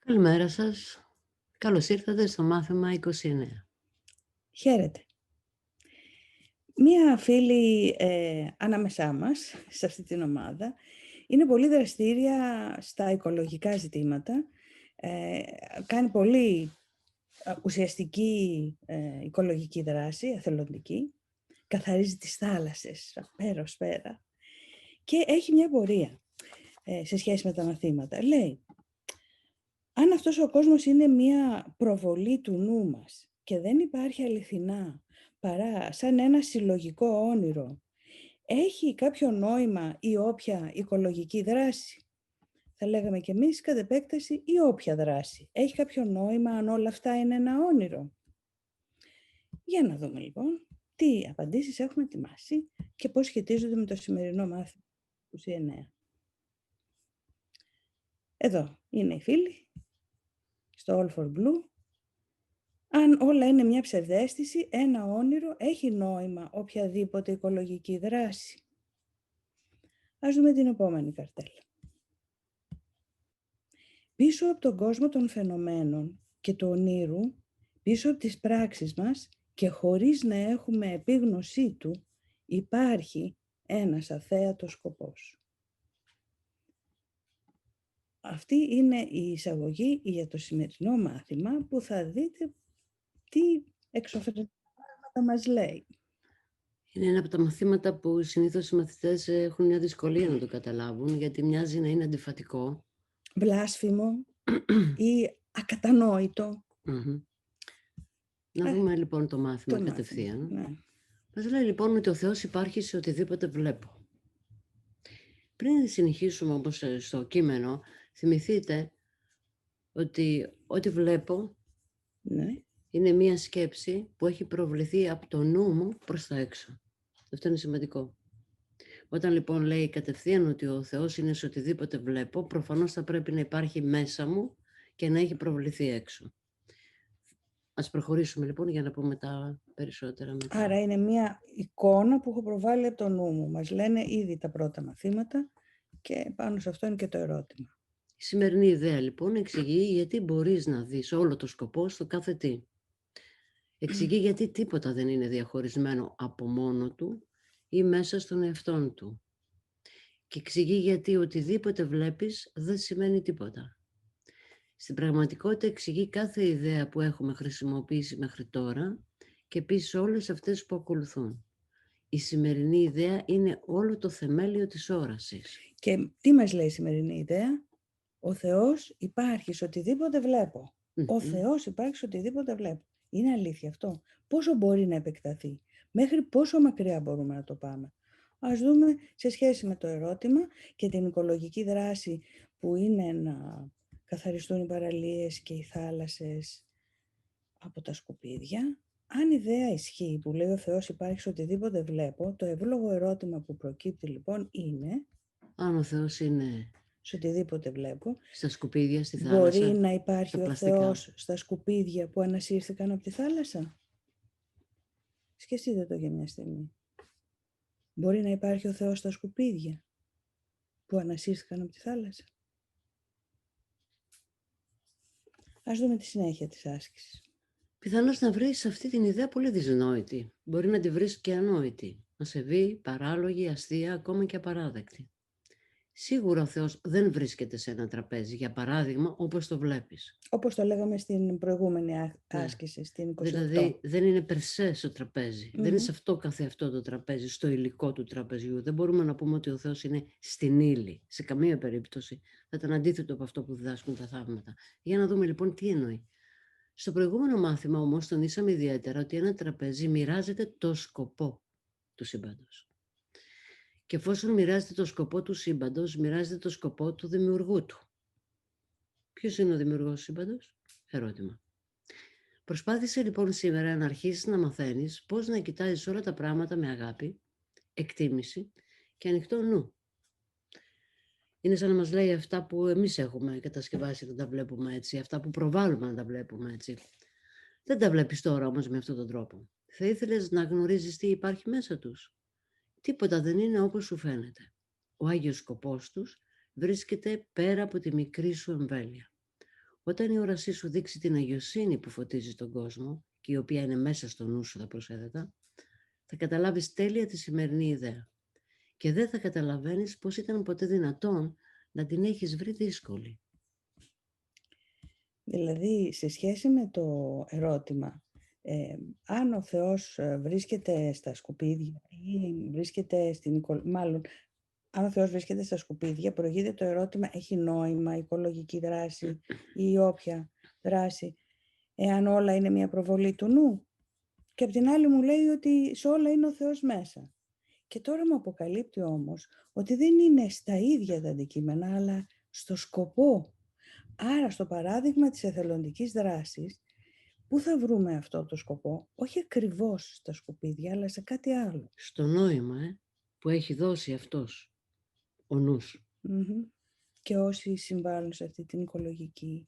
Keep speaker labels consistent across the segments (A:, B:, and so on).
A: Καλημέρα σας. Καλώς ήρθατε στο μάθημα 29.
B: Χαίρετε. Μία φίλη ανάμεσά μας, σε αυτή την ομάδα, είναι πολύ δραστήρια στα οικολογικά ζητήματα. Κάνει πολύ ουσιαστική οικολογική δράση, εθελοντική. Καθαρίζει τις θάλασσες, πέρα ως πέρα. Και έχει μια πορεία σε σχέση με τα μαθήματα. Λέει, αν αυτός ο κόσμος είναι μια προβολή του νου μας και δεν υπάρχει αληθινά παρά σαν ένα συλλογικό όνειρο, έχει κάποιο νόημα ή όποια οικολογική δράση? Θα λέγαμε κι εμείς κατ' επέκταση ή όποια δράση. Έχει κάποιο νόημα αν όλα αυτά είναι ένα όνειρο? Για να δούμε λοιπόν τι απαντήσεις έχουμε ετοιμάσει και πώς σχετίζονται με το σημερινό μάθημα 29. Εδώ είναι οι φίλοι, στο All for Blue. Αν όλα είναι μια ψευδαίσθηση, ένα όνειρο, έχει νόημα οποιαδήποτε οικολογική δράση? Ας δούμε την επόμενη καρτέλα. Πίσω από τον κόσμο των φαινομένων και του ονείρου, πίσω από τις πράξεις μας και χωρίς να έχουμε επίγνωσή του, υπάρχει ένας αθέατος σκοπός. Αυτή είναι η εισαγωγή για το σημερινό μάθημα που θα δείτε τι εξωφρενικά πράγματα μας λέει.
A: Είναι ένα από τα μαθήματα που συνήθως οι μαθητές έχουν μια δυσκολία να το καταλάβουν, γιατί μοιάζει να είναι αντιφατικό.
B: Βλάσφημο ή ακατανόητο.
A: Να δούμε λοιπόν το μάθημα κατευθείαν.
B: Ναι.
A: Μας λέει λοιπόν ότι ο Θεός υπάρχει σε οτιδήποτε βλέπω. Πριν συνεχίσουμε όμως στο κείμενο, θυμηθείτε ότι ό,τι βλέπω είναι μία σκέψη που έχει προβληθεί από το νου μου προς τα έξω. Αυτό είναι σημαντικό. Όταν λοιπόν λέει κατευθείαν ότι ο Θεός είναι σε οτιδήποτε βλέπω, προφανώς θα πρέπει να υπάρχει μέσα μου και να έχει προβληθεί έξω. Ας προχωρήσουμε λοιπόν για να πούμε τα περισσότερα μετά.
B: Άρα είναι μια εικόνα που έχω προβάλει από το νου μου. Μας λένε ήδη τα πρώτα μαθήματα και πάνω σε αυτό είναι και το ερώτημα.
A: Η σημερινή ιδέα λοιπόν εξηγεί γιατί μπορείς να δεις όλο το σκοπό στο κάθε τι. Εξηγεί γιατί τίποτα δεν είναι διαχωρισμένο από μόνο του ή μέσα στον εαυτόν του. Και εξηγεί γιατί οτιδήποτε βλέπεις δεν σημαίνει τίποτα. Στην πραγματικότητα εξηγεί κάθε ιδέα που έχουμε χρησιμοποιήσει μέχρι τώρα και επίσης όλες αυτές που ακολουθούν. Η σημερινή ιδέα είναι όλο το θεμέλιο της όρασης.
B: Και τι μας λέει η σημερινή ιδέα? Ο Θεός υπάρχει σε οτιδήποτε βλέπω. Ο Θεός υπάρχει σε οτιδήποτε βλέπω. Είναι αλήθεια αυτό? Πόσο μπορεί να επεκταθεί? Μέχρι πόσο μακριά μπορούμε να το πάμε? Ας δούμε σε σχέση με το ερώτημα και την οικολογική δράση που είναι να καθαριστούν οι παραλίες και οι θάλασσες από τα σκουπίδια. Αν η ιδέα ισχύει που λέει ο Θεός υπάρχει σε οτιδήποτε βλέπω, το εύλογο ερώτημα που προκύπτει λοιπόν είναι
A: αν ο Θεός είναι
B: σε οτιδήποτε βλέπω,
A: στα σκουπίδια, στη θάλασσα,
B: μπορεί να υπάρχει ο Θεός στα σκουπίδια που ανασύρθηκαν από τη θάλασσα? Σκεφτείτε το για μια στιγμή. Μπορεί να υπάρχει ο Θεός στα σκουπίδια που ανασύρθηκαν από τη θάλασσα? Ας δούμε τη συνέχεια της άσκησης.
A: Πιθανώς να βρεις αυτή την ιδέα πολύ δυσνόητη. Μπορεί να τη βρεις και ανόητη. Ασεβή, παράλογη, αστεία, ακόμα και απαράδεκτη. Σίγουρα ο Θεός δεν βρίσκεται σε ένα τραπέζι, για παράδειγμα, όπως το βλέπεις.
B: Όπως το λέγαμε στην προηγούμενη άσκηση, στην 28.
A: Δηλαδή, δεν είναι περσέ στο τραπέζι. Δεν είναι σε αυτό καθεαυτό το τραπέζι, στο υλικό του τραπεζιού. Δεν μπορούμε να πούμε ότι ο Θεός είναι στην ύλη. Σε καμία περίπτωση. Θα ήταν αντίθετο από αυτό που διδάσκουν τα θαύματα. Για να δούμε λοιπόν τι εννοεί. Στο προηγούμενο μάθημα όμως τονίσαμε ιδιαίτερα ότι ένα τραπέζι μοιράζεται το σκοπό του σύμπαντος. Και εφόσον μοιράζεται το σκοπό του σύμπαντος, μοιράζεται το σκοπό του δημιουργού του. Ποιος είναι ο δημιουργός του σύμπαντος? Ερώτημα. Προσπάθησε λοιπόν σήμερα να αρχίσεις να μαθαίνεις πώς να κοιτάζεις όλα τα πράγματα με αγάπη, εκτίμηση και ανοιχτό νου. Είναι σαν να μας λέει αυτά που εμείς έχουμε κατασκευάσει να τα βλέπουμε έτσι, αυτά που προβάλλουμε να τα βλέπουμε έτσι. Δεν τα βλέπεις τώρα όμως με αυτόν τον τρόπο. Θα ήθελες να γνωρίζεις τι υπάρχει μέσα τους? Τίποτα δεν είναι όπως σου φαίνεται. Ο Άγιος σκοπός τους βρίσκεται πέρα από τη μικρή σου εμβέλεια. Όταν η όρασή σου δείξει την αγιοσύνη που φωτίζει τον κόσμο και η οποία είναι μέσα στο νου σου, θα προσέθετα, θα καταλάβεις τέλεια τη σημερινή ιδέα και δεν θα καταλαβαίνεις πώς ήταν ποτέ δυνατόν να την έχεις βρει δύσκολη.
B: Δηλαδή, σε σχέση με το ερώτημα, αν ο Θεός βρίσκεται στα σκουπίδια ή βρίσκεται μάλλον, αν ο Θεός βρίσκεται στα σκουπίδια, προηγείται το ερώτημα, έχει νόημα η οικολογική δράση ή όποια δράση, εάν όλα είναι μια προβολή του νου. Και απ' την άλλη μου λέει ότι σε όλα είναι ο Θεός μέσα. Και τώρα μου αποκαλύπτει όμως ότι δεν είναι στα ίδια τα αντικείμενα, αλλά στο σκοπό. Άρα, στο παράδειγμα της εθελοντικής δράσης, πού θα βρούμε αυτό το σκοπό? Όχι ακριβώς στα σκουπίδια, αλλά σε κάτι άλλο.
A: Στο νόημα που έχει δώσει αυτός, ο νους.
B: Και όσοι συμβάλλουν σε αυτή την οικολογική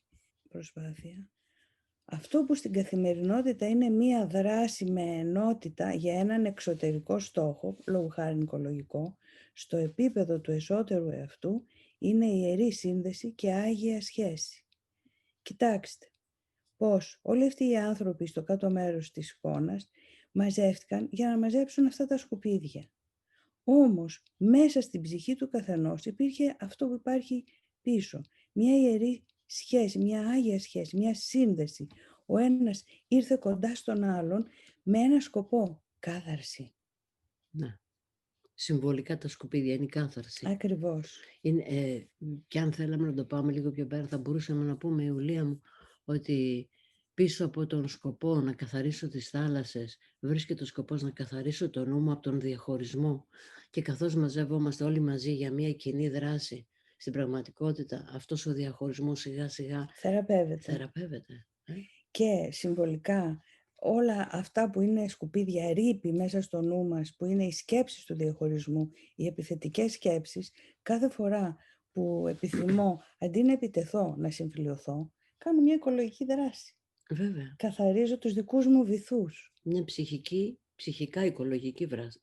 B: προσπάθεια. Αυτό που στην καθημερινότητα είναι μία δράση με ενότητα για έναν εξωτερικό στόχο, λόγου χάριν οικολογικό, στο επίπεδο του εσωτερού εαυτού, είναι ιερή σύνδεση και άγια σχέση. Κοιτάξτε πώς όλοι αυτοί οι άνθρωποι στο κάτω μέρος της εικόνας μαζεύτηκαν για να μαζέψουν αυτά τα σκουπίδια. Όμως, μέσα στην ψυχή του καθενός υπήρχε αυτό που υπάρχει πίσω. Μια ιερή σχέση, μια άγια σχέση, μια σύνδεση. Ο ένας ήρθε κοντά στον άλλον με ένα σκοπό, κάθαρση.
A: Ναι. Συμβολικά τα σκουπίδια είναι η κάθαρση.
B: Ακριβώς.
A: Και αν θέλαμε να το πάμε λίγο πιο πέρα, θα μπορούσαμε να πούμε, Ιουλία μου, ότι πίσω από τον σκοπό να καθαρίσω τις θάλασσες βρίσκεται ο σκοπός να καθαρίσω το νου μου από τον διαχωρισμό. Και καθώς μαζεύομαστε όλοι μαζί για μια κοινή δράση, στην πραγματικότητα αυτός ο διαχωρισμός σιγά σιγά θεραπεύεται.
B: Και συμβολικά όλα αυτά που είναι σκουπίδια, ρήπη μέσα στο νου μας, που είναι οι σκέψεις του διαχωρισμού, οι επιθετικές σκέψεις, κάθε φορά που επιθυμώ, αντί να επιτεθώ, να συμφιλιωθώ, κάνω μια οικολογική δράση.
A: Βέβαια.
B: Καθαρίζω τους δικούς μου βυθούς.
A: Μια ψυχικά οικολογική δράση.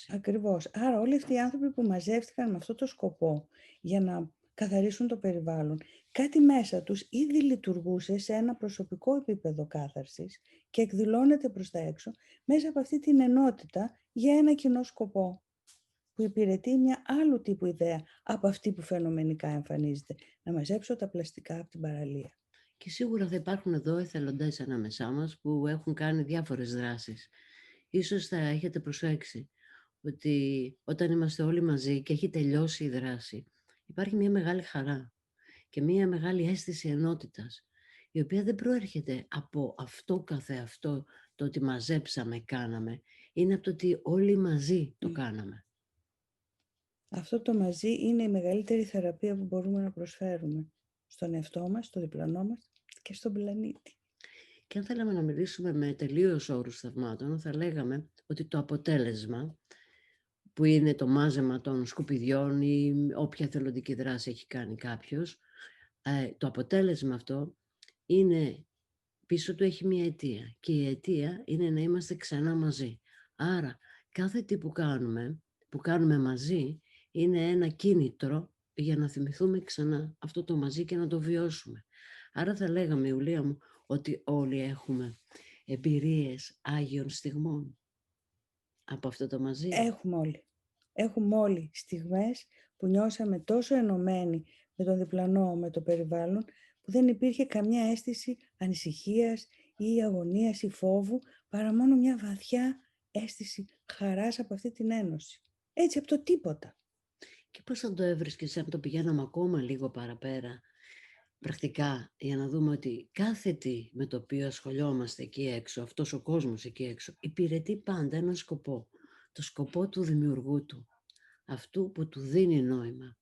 B: Ακριβώς. Άρα όλοι αυτοί οι άνθρωποι που μαζεύτηκαν με αυτό το σκοπό για να καθαρίσουν το περιβάλλον, κάτι μέσα τους ήδη λειτουργούσε σε ένα προσωπικό επίπεδο κάθαρσης και εκδηλώνεται προς τα έξω μέσα από αυτή την ενότητα για ένα κοινό σκοπό που υπηρετεί μια άλλου τύπου ιδέα από αυτή που φαινομενικά εμφανίζεται. Να μαζέψω τα πλαστικά από την παραλία.
A: Και σίγουρα θα υπάρχουν εδώ εθελοντές ανάμεσά μας που έχουν κάνει διάφορες δράσεις. Ίσως θα έχετε προσέξει ότι όταν είμαστε όλοι μαζί και έχει τελειώσει η δράση, υπάρχει μια μεγάλη χαρά και μια μεγάλη αίσθηση ενότητας, η οποία δεν προέρχεται από αυτό καθεαυτό, το ότι μαζέψαμε, κάναμε, είναι από το ότι όλοι μαζί το κάναμε.
B: Αυτό το μαζί είναι η μεγαλύτερη θεραπεία που μπορούμε να προσφέρουμε στον εαυτό μας, στον διπλανό μας και στον πλανήτη.
A: Και αν θέλαμε να μιλήσουμε με τελείως όρους θαυμάτων, θα λέγαμε ότι το αποτέλεσμα, που είναι το μάζεμα των σκουπιδιών ή όποια θελοντική δράση έχει κάνει κάποιος, το αποτέλεσμα αυτό είναι, πίσω του έχει μια αιτία και η αιτία είναι να είμαστε ξανά μαζί. Άρα κάθε τι που κάνουμε μαζί είναι ένα κίνητρο για να θυμηθούμε ξανά αυτό το μαζί και να το βιώσουμε. Άρα θα λέγαμε, Ιουλία μου, ότι όλοι έχουμε εμπειρίες άγιων στιγμών από αυτό το μαζί.
B: Έχουμε όλοι στιγμές που νιώσαμε τόσο ενωμένοι με τον διπλανό, με το περιβάλλον, που δεν υπήρχε καμιά αίσθηση ανησυχίας ή αγωνίας ή φόβου, παρά μόνο μια βαθιά αίσθηση χαράς από αυτή την ένωση. Έτσι, από το τίποτα.
A: Και πώς θα το έβρισκες αν το πηγαίναμε ακόμα λίγο παραπέρα, πρακτικά, για να δούμε ότι κάθε τι με το οποίο ασχολιόμαστε εκεί έξω, αυτός ο κόσμος εκεί έξω, υπηρετεί πάντα έναν σκοπό. Το σκοπό του δημιουργού του, αυτού που του δίνει νόημα.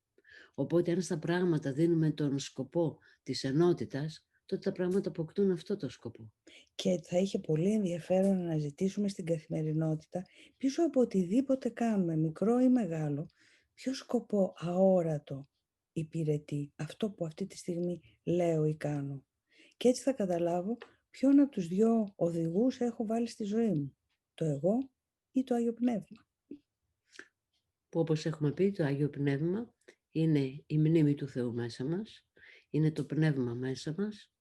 A: Οπότε αν στα πράγματα δίνουμε τον σκοπό της ενότητας, τότε τα πράγματα αποκτούν αυτό το σκοπό.
B: Και θα είχε πολύ ενδιαφέρον να αναζητήσουμε στην καθημερινότητα, πίσω από οτιδήποτε κάνουμε, μικρό ή μεγάλο, ποιο σκοπό αόρατο υπηρετεί αυτό που αυτή τη στιγμή λέω ή κάνω. Και έτσι θα καταλάβω ποιον από τους δύο οδηγούς έχω βάλει στη ζωή μου, το εγώ ή το Άγιο Πνεύμα.
A: Που όπως έχουμε πει, το Άγιο Πνεύμα είναι η μνήμη του Θεού μέσα μας, είναι το Πνεύμα μέσα μας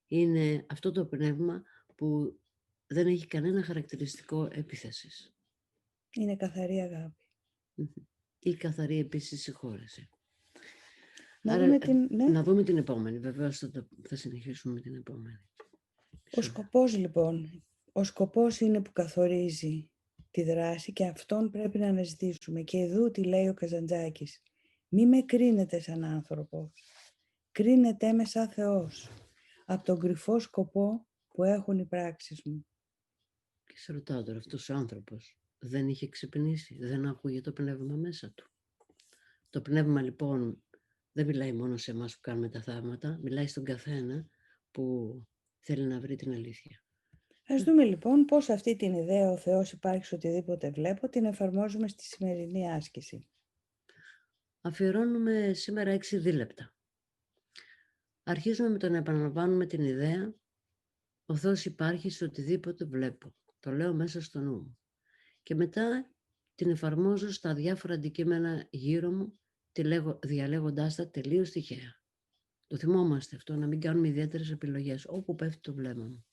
A: είναι αυτό το πνεύμα που δεν έχει κανένα χαρακτηριστικό επίθεσης.
B: Είναι καθαρή αγάπη.
A: Ή καθαρή επίσης συγχώρεση.
B: Να
A: Άρα,
B: δούμε ναι.
A: να δούμε την επόμενη. Βεβαίως θα συνεχίσουμε με την επόμενη.
B: Ο σκοπός λοιπόν, ο σκοπός είναι που καθορίζει τη δράση και αυτόν πρέπει να αναζητήσουμε. Και εδώ τι λέει ο Καζαντζάκης. Μη με κρίνετε σαν άνθρωπος. Κρίνετε με σαν Θεός. Από τον κρυφό σκοπό που έχουν οι πράξεις μου.
A: Και σε ρωτάω τώρα, αυτός ο άνθρωπος δεν είχε ξυπνήσει, δεν άκουγε το πνεύμα μέσα του. Το πνεύμα λοιπόν δεν μιλάει μόνο σε εμάς που κάνουμε τα θαύματα, μιλάει στον καθένα που θέλει να βρει την αλήθεια.
B: Ας δούμε λοιπόν πώς αυτή την ιδέα «Ο Θεός υπάρχει σε οτιδήποτε βλέπω» την εφαρμόζουμε στη σημερινή άσκηση.
A: Αφιερώνουμε σήμερα 6 δίλεπτα. Αρχίζουμε με το να επαναλαμβάνουμε την ιδέα «Ο Θεός υπάρχει σε οτιδήποτε βλέπω». Το λέω μέσα στο νου μου. Και μετά την εφαρμόζω στα διάφορα αντικείμενα γύρω μου, διαλέγοντάς τα τελείως τυχαία. Το θυμόμαστε αυτό, να μην κάνουμε ιδιαίτερες επιλογές, όπου πέφτει το βλέμμα μου.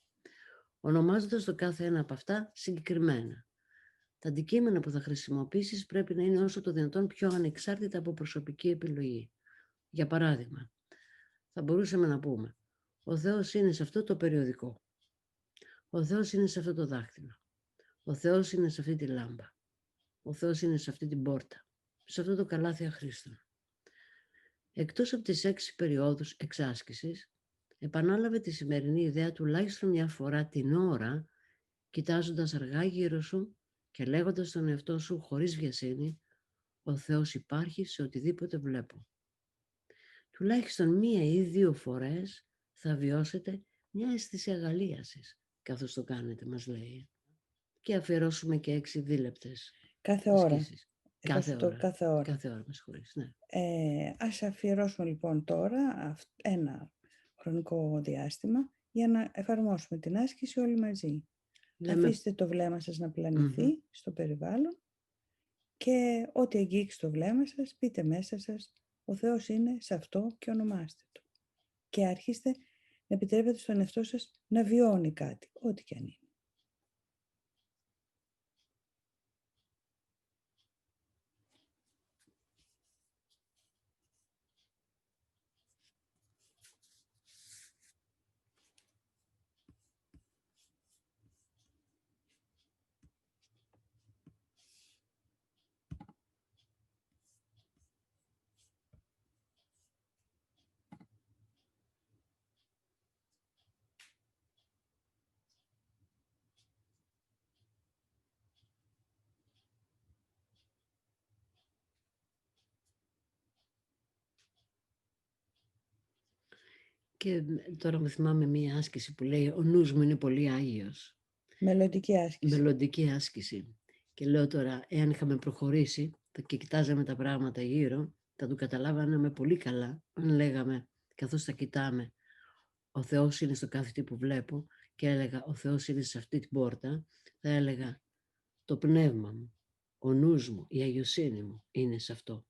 A: Ονομάζοντας το κάθε ένα από αυτά συγκεκριμένα. Τα αντικείμενα που θα χρησιμοποιήσεις πρέπει να είναι όσο το δυνατόν πιο ανεξάρτητα από προσωπική επιλογή. Για παράδειγμα, θα μπορούσαμε να πούμε «Ο Θεός είναι σε αυτό το περιοδικό. Ο Θεός είναι σε αυτό το δάχτυλο. Ο Θεός είναι σε αυτή τη λάμπα. Ο Θεός είναι σε αυτή την πόρτα. Σε αυτό το καλάθι αχρήστων». Εκτός από τις 6 περιόδους εξάσκησης, επανάλαβε τη σημερινή ιδέα τουλάχιστον μια φορά την ώρα, κοιτάζοντας αργά γύρω σου και λέγοντας στον εαυτό σου χωρίς βιασύνη «Ο Θεός υπάρχει σε οτιδήποτε βλέπω». Τουλάχιστον 1 ή 2 φορές θα βιώσετε μια αίσθηση αγαλίασης καθώς το κάνετε, μας λέει. Και αφιερώσουμε και 6 δίλεπτες
B: Κάθε ώρα.
A: Κάθε ώρα.
B: Κάθε ώρα.
A: Κάθε ώρα, με συγχωρείς, ναι.
B: Ας αφιερώσουμε λοιπόν τώρα ένα χρονικό διάστημα για να εφαρμόσουμε την άσκηση όλοι μαζί. Αφήστε το βλέμμα σας να πλανηθεί στο περιβάλλον και ό,τι αγγίξει το βλέμμα σας, πείτε μέσα σας «Ο Θεός είναι σε αυτό» και ονομάστε το. Και αρχίστε να επιτρέπετε στον εαυτό σας να βιώνει κάτι, ό,τι και αν είναι.
A: Και τώρα μου θυμάμαι μία άσκηση που λέει «Ο νους μου είναι πολύ άγιος».
B: Μελλοντική άσκηση.
A: Μελλοντική άσκηση. Και λέω τώρα, εάν είχαμε προχωρήσει και κοιτάζαμε τα πράγματα γύρω, θα του καταλάβαμε πολύ καλά αν λέγαμε, καθώς τα κοιτάμε, «Ο Θεός είναι στο κάθε τι που βλέπω», και έλεγα «Ο Θεός είναι σε αυτή την πόρτα», θα έλεγα «Το πνεύμα μου, ο νους μου, η αγιοσύνη μου είναι σε αυτό».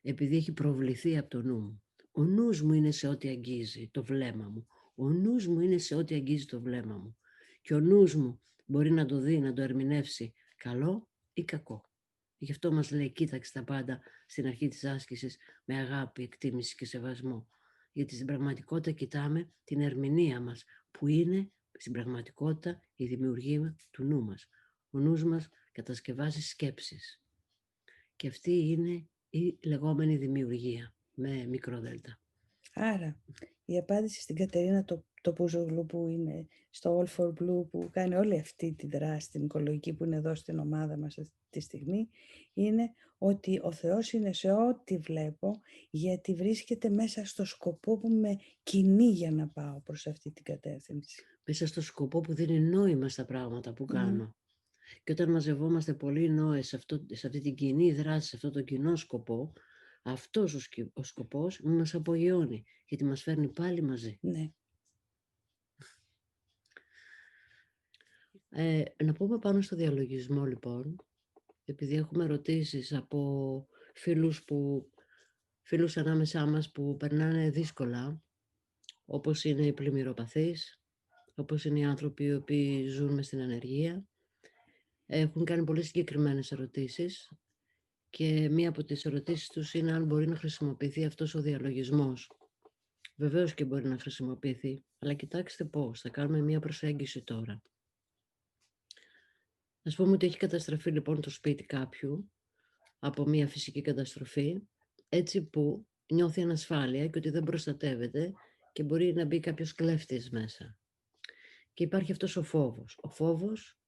A: Επειδή έχει προβληθεί από το νου μου. Ο νους μου είναι σε ό,τι αγγίζει το βλέμμα μου. Ο νους μου είναι σε ό,τι αγγίζει το βλέμμα μου. Και ο νους μου μπορεί να το δει, να το ερμηνεύσει καλό ή κακό. Γι' αυτό μας λέει κοίταξε τα πάντα στην αρχή της άσκησης με αγάπη, εκτίμηση και σεβασμό. Γιατί στην πραγματικότητα κοιτάμε την ερμηνεία μας που είναι στην πραγματικότητα η δημιουργία του νου μας. Ο νους μας κατασκευάζει σκέψεις. Και αυτή είναι η λεγόμενη δημιουργία με μικρό δέλτα.
B: Άρα, η απάντηση στην Κατερίνα το Πουζογλου που είναι στο All for Blue, που κάνει όλη αυτή τη δράση, την οικολογική που είναι εδώ στην ομάδα μας αυτή τη στιγμή, είναι ότι ο Θεός είναι σε ό,τι βλέπω, γιατί βρίσκεται μέσα στο σκοπό που με κινεί για να πάω προς αυτή την κατεύθυνση.
A: Μέσα στο σκοπό που δίνει νόημα στα πράγματα που κάνω. Και όταν μαζευόμαστε πολύ νόες σε αυτή την κοινή δράση, σε αυτό το κοινό σκοπό, αυτός ο σκοπός μας απογειώνει, γιατί μας φέρνει πάλι μαζί.
B: Ναι.
A: Να πούμε πάνω στο διαλογισμό λοιπόν, επειδή έχουμε ερωτήσεις από φίλους ανάμεσά μας που περνάνε δύσκολα, όπως είναι οι πλημμυροπαθείς, όπως είναι οι άνθρωποι οι οποίοι ζουν μες στην ανεργία. Έχουν κάνει πολύ συγκεκριμένες ερωτήσεις και μία από τις ερωτήσεις τους είναι αν μπορεί να χρησιμοποιηθεί αυτός ο διαλογισμός. Βεβαίως και μπορεί να χρησιμοποιηθεί, αλλά κοιτάξτε πώς. Θα κάνουμε μία προσέγγιση τώρα. Ας πούμε ότι έχει καταστραφεί λοιπόν το σπίτι κάποιου από μία φυσική καταστροφή, έτσι που νιώθει ανασφάλεια και ότι δεν προστατεύεται και μπορεί να μπει κάποιος κλέφτης μέσα. Και υπάρχει αυτός ο φόβος. Ο φόβος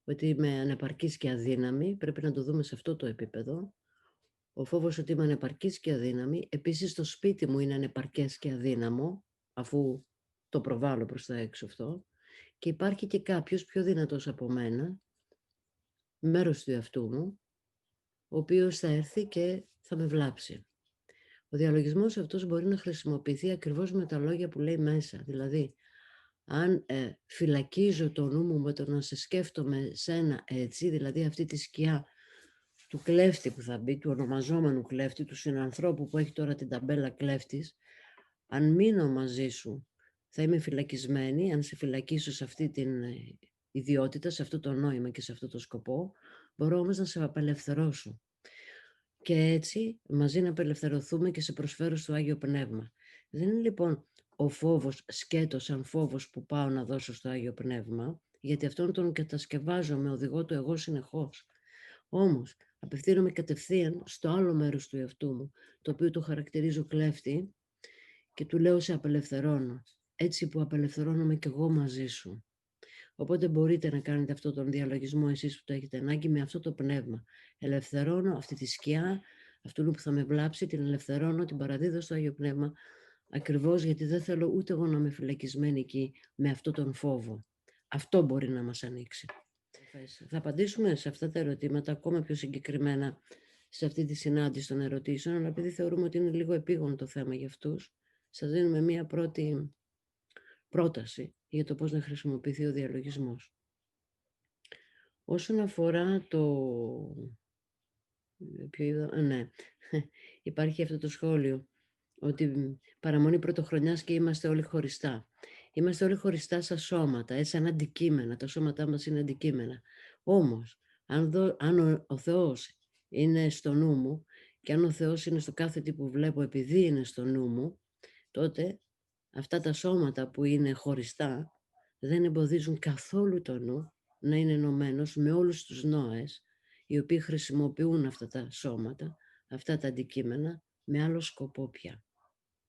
A: ότι είμαι ανεπαρκής και αδύναμη, πρέπει να το δούμε σε αυτό το επίπεδο. Ο φόβος ότι είμαι ανεπαρκής και αδύναμη, επίσης το σπίτι μου είναι ανεπαρκές και αδύναμο, αφού το προβάλλω προς τα έξω αυτό. Και υπάρχει και κάποιος πιο δυνατός από μένα, μέρος του εαυτού μου, ο οποίος θα έρθει και θα με βλάψει. Ο διαλογισμός αυτός μπορεί να χρησιμοποιηθεί ακριβώς με τα λόγια που λέει μέσα. Δηλαδή, αν φυλακίζω το νου μου με το να σε σκέφτομαι σένα έτσι, δηλαδή αυτή τη σκιά του κλέφτη που θα μπει, του ονομαζόμενου κλέφτη, του συνανθρώπου που έχει τώρα την ταμπέλα κλέφτης, αν μείνω μαζί σου θα είμαι φυλακισμένη, αν σε φυλακίσω σε αυτή την ιδιότητα, σε αυτό το νόημα και σε αυτό το σκοπό, μπορώ όμως να σε απελευθερώσω. Και έτσι μαζί να απελευθερωθούμε και σε προσφέρω στο Άγιο Πνεύμα. Δεν είναι λοιπόν ο φόβος σκέτο σαν φόβος που πάω να δώσω στο Άγιο Πνεύμα, γιατί αυτόν τον κατασκευάζω με οδηγό του εγώ συνεχώς. Όμως απευθύνομαι κατευθείαν στο άλλο μέρος του εαυτού μου, το οποίο το χαρακτηρίζω κλέφτη και του λέω σε απελευθερώνω, έτσι που απελευθερώνομαι κι εγώ μαζί σου. Οπότε μπορείτε να κάνετε αυτόν τον διαλογισμό εσείς που το έχετε ανάγκη με αυτό το πνεύμα. Ελευθερώνω αυτή τη σκιά, αυτού που θα με βλάψει, την ελευθερώνω, την παραδίδω στο Άγιο Πνεύμα, ακριβώς γιατί δεν θέλω ούτε εγώ να είμαι φυλακισμένη εκεί με αυτόν τον φόβο. Αυτό μπορεί να μας ανοίξει. Θα απαντήσουμε σε αυτά τα ερωτήματα ακόμα πιο συγκεκριμένα σε αυτή τη συνάντηση των ερωτήσεων, αλλά επειδή θεωρούμε ότι είναι λίγο επίγον το θέμα για αυτούς, σας δίνουμε μία πρώτη πρόταση για το πώς να χρησιμοποιηθεί ο διαλογισμός. Όσον αφορά ναι, υπάρχει αυτό το σχόλιο, ότι παραμονή πρωτοχρονιάς και είμαστε όλοι χωριστά. Είμαστε όλοι χωριστά σαν σώματα, σαν αντικείμενα. Τα σώματά μας είναι αντικείμενα. Όμως, αν ο Θεός είναι στο νου μου και αν ο Θεός είναι στο κάθε τι που βλέπω επειδή είναι στο νου μου, τότε αυτά τα σώματα που είναι χωριστά δεν εμποδίζουν καθόλου το νου να είναι ενωμένος με όλους τους νόες οι οποίοι χρησιμοποιούν αυτά τα σώματα, αυτά τα αντικείμενα με άλλο σκοπό πια,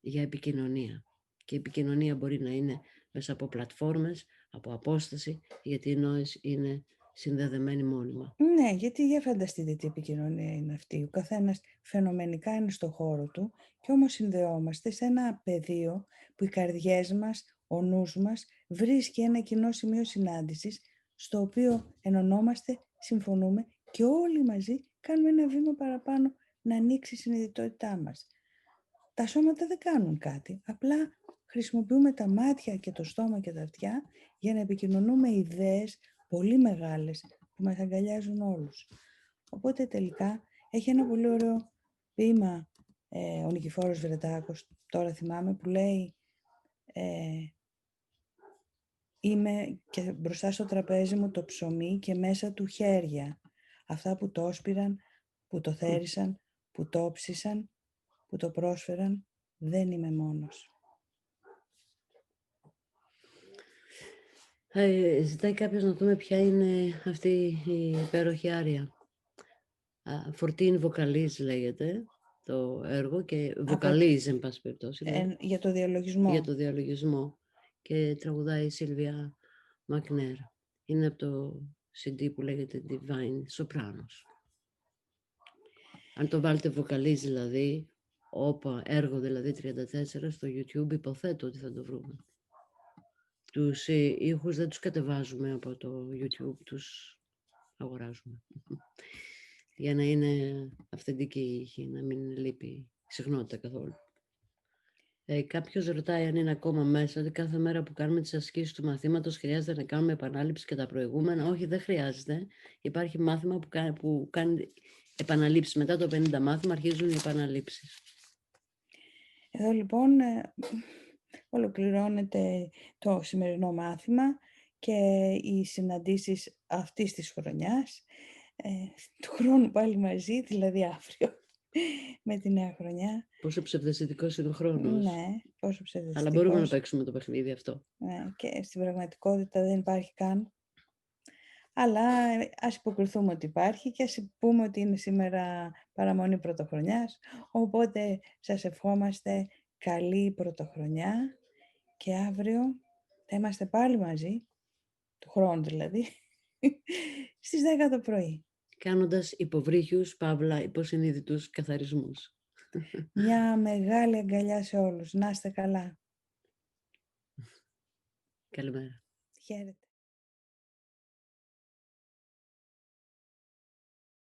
A: για επικοινωνία. Και η επικοινωνία μπορεί να είναι μέσα από πλατφόρμες, από απόσταση, γιατί οι νόες είναι συνδεδεμένοι μόνιμα.
B: Ναι, γιατί για φανταστείτε τι επικοινωνία είναι αυτή. Ο καθένας φαινομενικά είναι στο χώρο του και όμως συνδεόμαστε σε ένα πεδίο που οι καρδιές μας, ο νους μας βρίσκει ένα κοινό σημείο συνάντησης στο οποίο ενωνόμαστε, συμφωνούμε και όλοι μαζί κάνουμε ένα βήμα παραπάνω να ανοίξει η συνειδητότητά μας. Τα σώματα δεν κάνουν κάτι, απλά χρησιμοποιούμε τα μάτια και το στόμα και τα αυτιά για να επικοινωνούμε ιδέες πολύ μεγάλες που μας αγκαλιάζουν όλους. Οπότε τελικά έχει ένα πολύ ωραίο ποίημα ο Νικηφόρος Βρετάκος, τώρα θυμάμαι, που λέει «Είμαι και μπροστά στο τραπέζι μου το ψωμί και μέσα του χέρια, αυτά που το όσπηραν, που το θέρισαν, που το όψισαν, που το πρόσφεραν, δεν είμαι μόνος».
A: Ζητάει κάποιος να δούμε ποια είναι αυτή η υπέροχη άρια. Φορτίν Βοκαλίζ λέγεται το έργο και Βοκαλίζ εν πάση περιπτώσει.
B: Για το διαλογισμό.
A: Για το διαλογισμό. Και τραγουδάει η Σίλβια Μακνέρ. Είναι από το CD που λέγεται Divine Sopranos. Αν το βάλετε Βοκαλίζ δηλαδή, έργο δηλαδή 34 στο YouTube, υποθέτω ότι θα το βρούμε. Τους ήχους δεν τους κατεβάζουμε από το YouTube, τους αγοράζουμε. Για να είναι αυθεντική η ήχη, να μην λείπει συχνότητα καθόλου. Κάποιος ρωτάει αν είναι ακόμα μέσα, ότι κάθε μέρα που κάνουμε τις ασκήσεις του μαθήματος χρειάζεται να κάνουμε επανάληψη και τα προηγούμενα. Όχι, δεν χρειάζεται. Υπάρχει μάθημα που κάνει επαναλήψεις. Μετά το 50 μάθημα αρχίζουν οι επαναλήψεις.
B: Εδώ λοιπόν ολοκληρώνεται το σημερινό μάθημα και οι συναντήσεις αυτής της χρονιάς. Του χρόνου πάλι μαζί, δηλαδή αύριο, με τη νέα χρονιά.
A: Πόσο ψευδαισθητικός είναι ο χρόνος.
B: Ναι, πόσο ψευδαισθητικός.
A: Αλλά μπορούμε να παίξουμε το παιχνίδι αυτό.
B: Ναι, και στην πραγματικότητα δεν υπάρχει καν. Αλλά ας υποκριθούμε ότι υπάρχει και ας πούμε ότι είναι σήμερα παραμονή πρωτοχρονιάς. Οπότε σας ευχόμαστε καλή πρωτοχρονιά και αύριο θα είμαστε πάλι μαζί, του χρόνου δηλαδή, στις 10 το πρωί.
A: Κάνοντας υποβρύχιους, παύλα, υποσυνείδητους καθαρισμούς.
B: Μια μεγάλη αγκαλιά σε όλους. Να είστε καλά.
A: Καλημέρα.
B: Χαίρετε.